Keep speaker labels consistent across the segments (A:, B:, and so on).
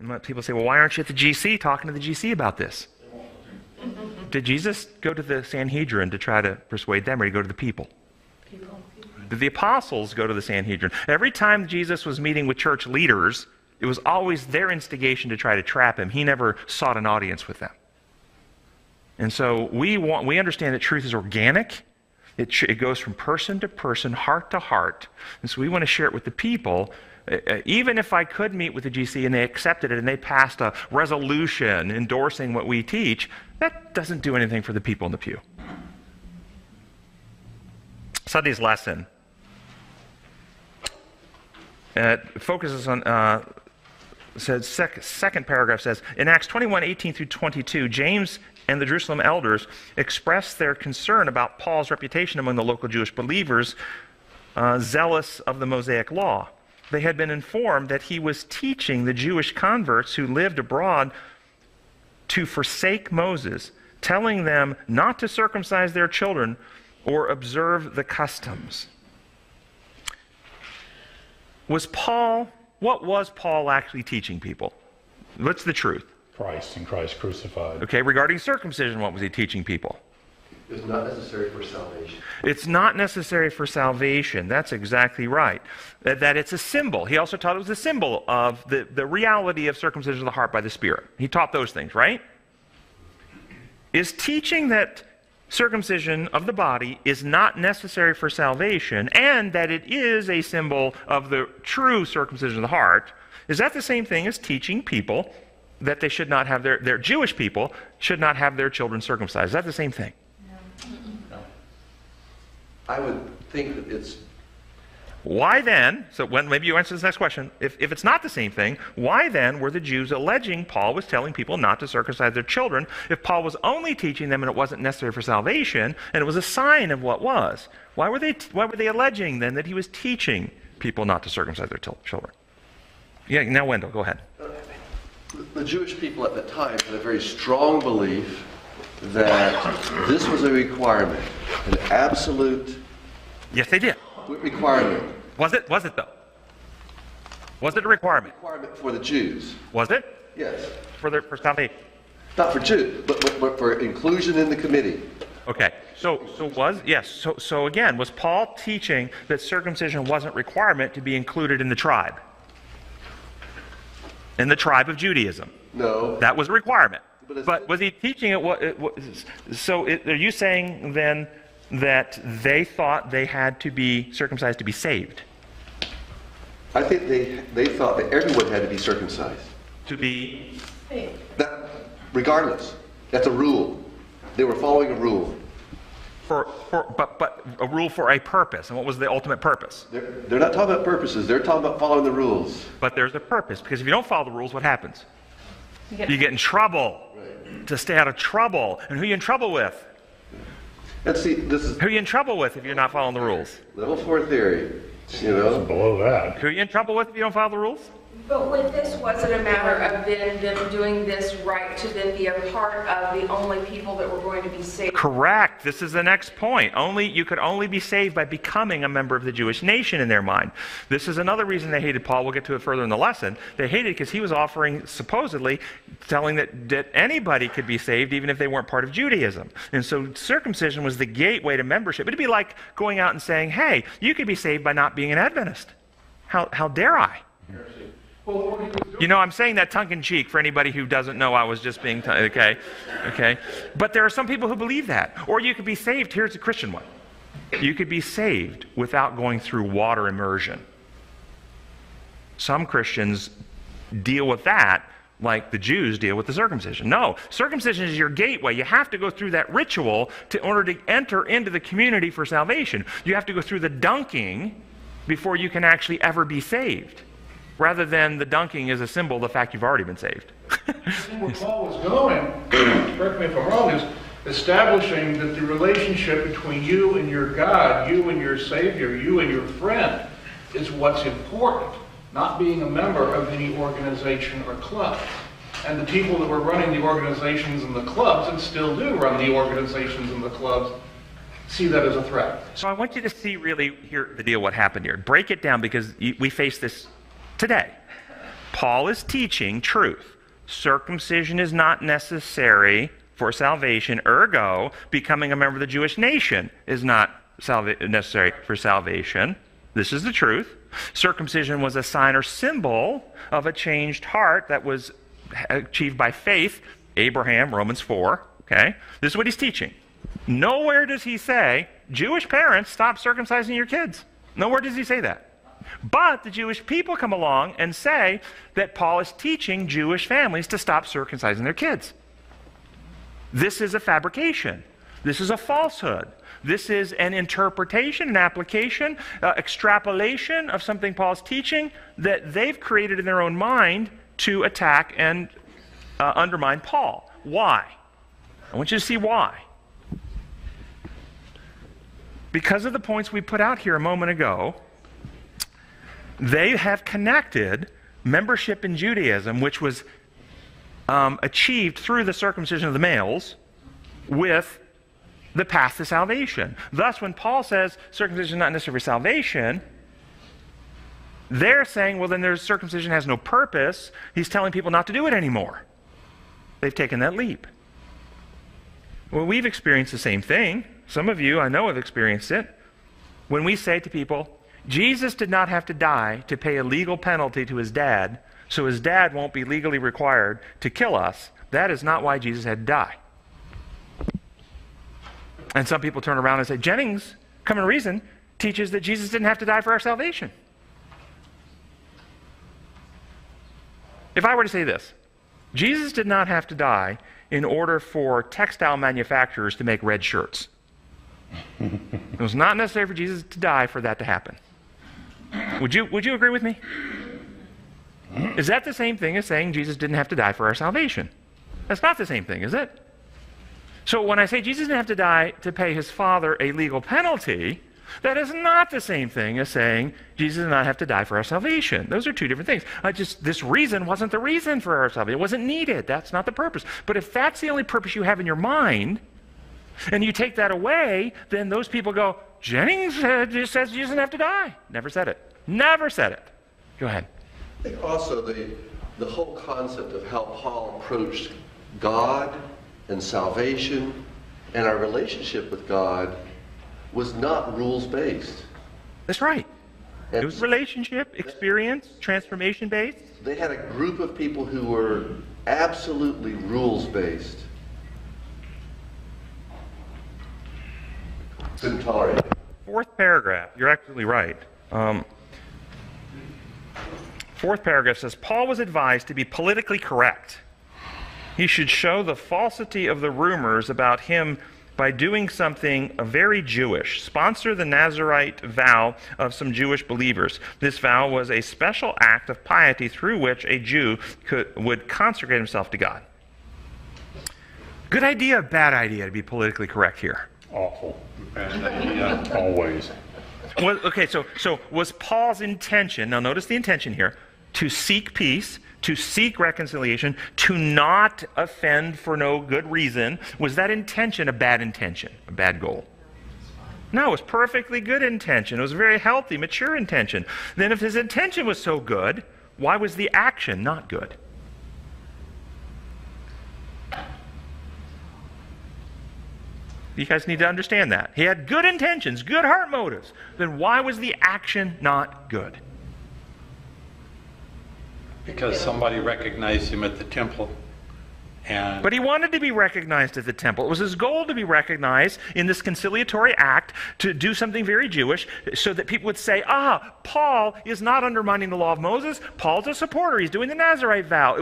A: And people say, well, why aren't you at the GC talking to the GC about this? Did Jesus go to the Sanhedrin to try to persuade them, or did he go to the people? Did the apostles go to the Sanhedrin? Every time Jesus was meeting with church leaders, it was always their instigation to try to trap him. He never sought an audience with them. And so we understand that truth is organic. It goes from person to person, heart to heart. And so we want to share it with the people. Even if I could meet with the GC and they accepted it and they passed a resolution endorsing what we teach, that doesn't do anything for the people in the pew. Sunday's lesson focuses on, second paragraph says, in Acts 21:18 through 22, James and the Jerusalem elders expressed their concern about Paul's reputation among the local Jewish believers, zealous of the Mosaic law. They had been informed that he was teaching the Jewish converts who lived abroad to forsake Moses, telling them not to circumcise their children or observe the customs. What was Paul actually teaching people? What's the truth?
B: Christ and Christ crucified.
A: Okay, regarding circumcision, what was he teaching people?
C: It's not necessary for salvation.
A: It's not necessary for salvation. That's exactly right. That it's a symbol. He also taught it was a symbol of the reality of circumcision of the heart by the Spirit. He taught those things, right? Is teaching that circumcision of the body is not necessary for salvation and that it is a symbol of the true circumcision of the heart, is that the same thing as teaching people that they should not have their Jewish people should not have their children circumcised? Is that the same thing?
C: No. I would think that it's...
A: Why then, so when maybe you answer this next question, if it's not the same thing, why then were the Jews alleging Paul was telling people not to circumcise their children if Paul was only teaching them and it wasn't necessary for salvation and it was a sign of what was? Why were they alleging then that he was teaching people not to circumcise their children? Yeah, now Wendell, go ahead.
C: The Jewish people at the time had a very strong belief that this was a requirement, an absolute...
A: Yes, they did.
C: Requirement.
A: Was it though? Was it a requirement?
C: Requirement for the Jews.
A: Was it?
C: Yes.
A: For salvation?
C: Not for Jews, but for inclusion in the committee.
A: Okay. So again, was Paul teaching that circumcision wasn't requirement to be included in the tribe? In the tribe of Judaism?
C: No.
A: That was a requirement. But was he teaching it? Are you saying then that they thought they had to be circumcised to be saved?
C: I think they thought that everyone had to be circumcised.
A: To be
C: saved. Regardless. That's a rule. They were following a rule.
A: But a rule for a purpose. And what was the ultimate purpose?
C: They're not talking about purposes. They're talking about following the rules.
A: But there's a purpose. Because if you don't follow the rules, what happens? You get in trouble. Right. To stay out of trouble. And who are you in trouble with?
C: Let's see, who
A: are you in trouble with if you're not following the rules?
C: Level 4 theory, you know.
B: Below that.
A: Who are you in trouble with if you don't follow the rules?
D: But with this, was it a matter of them doing this right to then be a part of the only people that were going to be saved?
A: Correct. This is the next point. You could only be saved by becoming a member of the Jewish nation in their mind. This is another reason they hated Paul. We'll get to it further in the lesson. They hated it because he was offering, supposedly, telling that anybody could be saved even if they weren't part of Judaism. And so circumcision was the gateway to membership. It'd be like going out and saying, hey, you could be saved by not being an Adventist. How dare I? You know, I'm saying that tongue-in-cheek for anybody who doesn't know I was just being, okay? But there are some people who believe that. Or you could be saved, here's a Christian one. You could be saved without going through water immersion. Some Christians deal with that like the Jews deal with the circumcision. No, circumcision is your gateway. You have to go through that ritual in order to enter into the community for salvation. You have to go through the dunking before you can actually ever be saved. Rather than the dunking is a symbol of the fact you've already been saved.
E: Where Paul was going, correct me if I'm wrong, is establishing that the relationship between you and your God, you and your Savior, you and your friend, is what's important, not being a member of any organization or club. And the people that were running the organizations and the clubs, and still do run the organizations and the clubs, see that as a threat.
A: So I want you to see really here the deal what happened here. Break it down because we face this today. Paul is teaching truth. Circumcision is not necessary for salvation, ergo, becoming a member of the Jewish nation is not necessary for salvation. This is the truth. Circumcision was a sign or symbol of a changed heart that was achieved by faith. Abraham, Romans 4. Okay? This is what he's teaching. Nowhere does he say, Jewish parents, stop circumcising your kids. Nowhere does he say that. But the Jewish people come along and say that Paul is teaching Jewish families to stop circumcising their kids. This is a fabrication. This is a falsehood. This is an interpretation, an application, extrapolation of something Paul's teaching that they've created in their own mind to attack and undermine Paul. Why? I want you to see why. Because of the points we put out here a moment ago, they have connected membership in Judaism, which was achieved through the circumcision of the males, with the path to salvation. Thus, when Paul says circumcision is not necessary for salvation, they're saying, well, then their circumcision has no purpose. He's telling people not to do it anymore. They've taken that leap. Well, we've experienced the same thing. Some of you, I know, have experienced it. When we say to people, Jesus did not have to die to pay a legal penalty to his dad, so his dad won't be legally required to kill us. That is not why Jesus had to die. And some people turn around and say, Jennings, Come and Reason, teaches that Jesus didn't have to die for our salvation. If I were to say this, Jesus did not have to die in order for textile manufacturers to make red shirts. It was not necessary for Jesus to die for that to happen. Would you agree with me? Is that the same thing as saying Jesus didn't have to die for our salvation? That's not the same thing, is it? So when I say Jesus didn't have to die to pay his Father a legal penalty, that is not the same thing as saying Jesus did not have to die for our salvation. Those are two different things. This reason wasn't the reason for our salvation. It wasn't needed. That's not the purpose. But if that's the only purpose you have in your mind, and you take that away, then those people go, Jennings just says Jesus didn't have to die. Never said it. Never said it. Go ahead.
C: I think also the whole concept of how Paul approached God and salvation and our relationship with God was not rules-based.
A: That's right. It was relationship, experience, transformation-based.
C: They had a group of people who were absolutely rules-based. Couldn't tolerate it.
A: Fourth paragraph. You're absolutely right. Fourth paragraph says, Paul was advised to be politically correct. He should show the falsity of the rumors about him by doing something very Jewish. Sponsor the Nazirite vow of some Jewish believers. This vow was a special act of piety through which a Jew would consecrate himself to God. Good idea, bad idea to be politically correct here?
B: Awful. Bad idea. Always.
A: Well, okay, so was Paul's intention, now notice the intention here, to seek peace, to seek reconciliation, to not offend for no good reason? Was that intention, a bad goal? No, it was perfectly good intention. It was a very healthy, mature intention. Then if his intention was so good, why was the action not good? You guys need to understand that. He had good intentions, good heart motives. Then why was the action not good?
F: Because somebody recognized him at the temple.
A: But he wanted to be recognized at the temple. It was his goal to be recognized in this conciliatory act, to do something very Jewish, so that people would say, Paul is not undermining the law of Moses. Paul's a supporter. He's doing the Nazirite vow.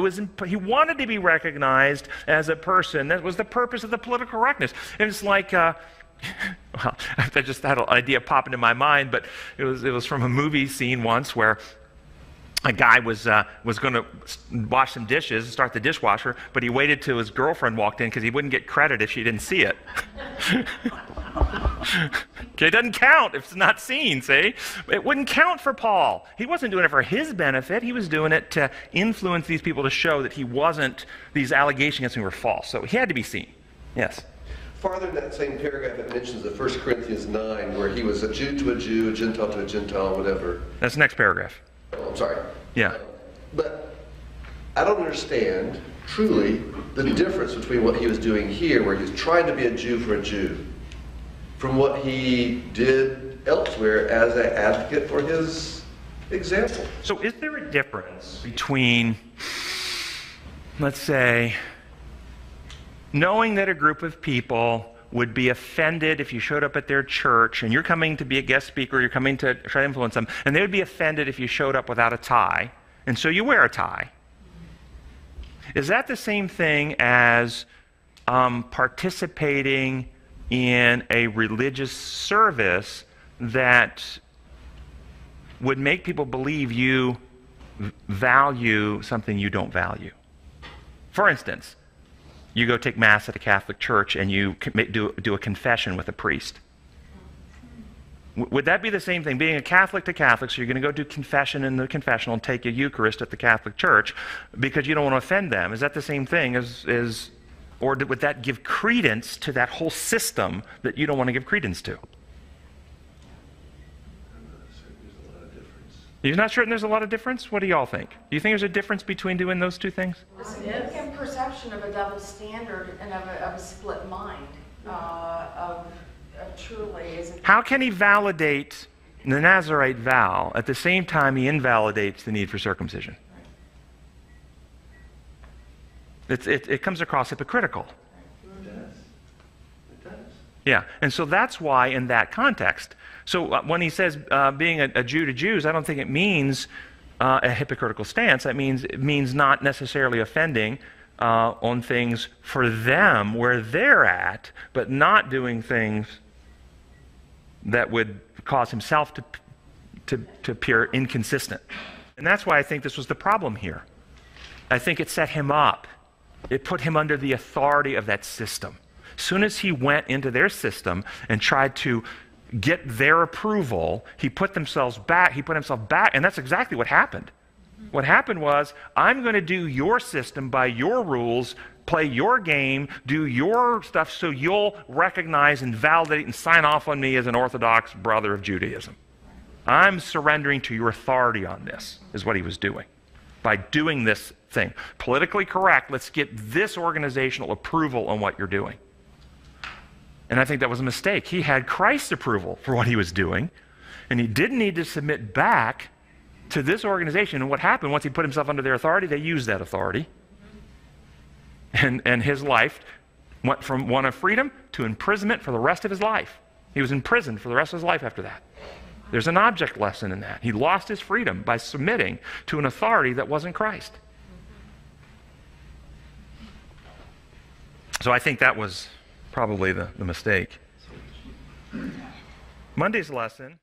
A: He wanted to be recognized as a person. That was the purpose of the political correctness. And it's like, well, I just had an idea pop into my mind, but it was from a movie scene once where a guy was going to wash some dishes and start the dishwasher, but he waited till his girlfriend walked in because he wouldn't get credit if she didn't see it. Okay, it doesn't count if it's not seen, see? It wouldn't count for Paul. He wasn't doing it for his benefit. He was doing it to influence these people to show that these allegations against him were false. So he had to be seen. Yes?
C: Farther in that same paragraph, it mentions the 1 Corinthians 9, where he was a Jew to a Jew, a Gentile to a Gentile, whatever.
A: That's the next paragraph.
C: Oh, I'm sorry.
A: Yeah.
C: But I don't understand, truly, the difference between what he was doing here, where he was trying to be a Jew for a Jew, from what he did elsewhere as an advocate for his example.
A: So is there a difference between, let's say, knowing that a group of people would be offended if you showed up at their church and you're coming to be a guest speaker, you're coming to try to influence them, and they would be offended if you showed up without a tie, and so you wear a tie? Is that the same thing as participating in a religious service that would make people believe you value something you don't value? For instance, you go take Mass at a Catholic church and you do a confession with a priest. Would that be the same thing, being a Catholic to Catholic, so you're going to go do confession in the confessional and take a Eucharist at the Catholic church because you don't want to offend them? Is that the same thing as or would that give credence to that whole system that you don't want to give credence to? You're not certain there's a lot of difference? What do y'all think? Do you think there's a difference between doing those two things?
D: Significant perception of a double standard and of a split mind, of truly is it.
A: How can he validate the Nazirite vow at the same time he invalidates the need for circumcision? It comes across hypocritical.
C: It does. It does.
A: Yeah, and so that's why in that context. So when he says being a Jew to Jews, I don't think it means a hypocritical stance. It means not necessarily offending on things for them where they're at, but not doing things that would cause himself to appear inconsistent. And that's why I think this was the problem here. I think it set him up. It put him under the authority of that system. As soon as he went into their system and tried to get their approval, he put himself back, and that's exactly what happened. What happened was, I'm going to do your system by your rules, play your game, do your stuff so you'll recognize and validate and sign off on me as an Orthodox brother of Judaism. I'm surrendering to your authority on this, is what he was doing. By doing this thing. Politically correct, let's get this organizational approval on what you're doing. And I think that was a mistake. He had Christ's approval for what he was doing, and he didn't need to submit back to this organization. And what happened once he put himself under their authority, they used that authority. And his life went from one of freedom to imprisonment for the rest of his life. He was in prison for the rest of his life after that. There's an object lesson in that. He lost his freedom by submitting to an authority that wasn't Christ. So I think that was probably the mistake. Monday's lesson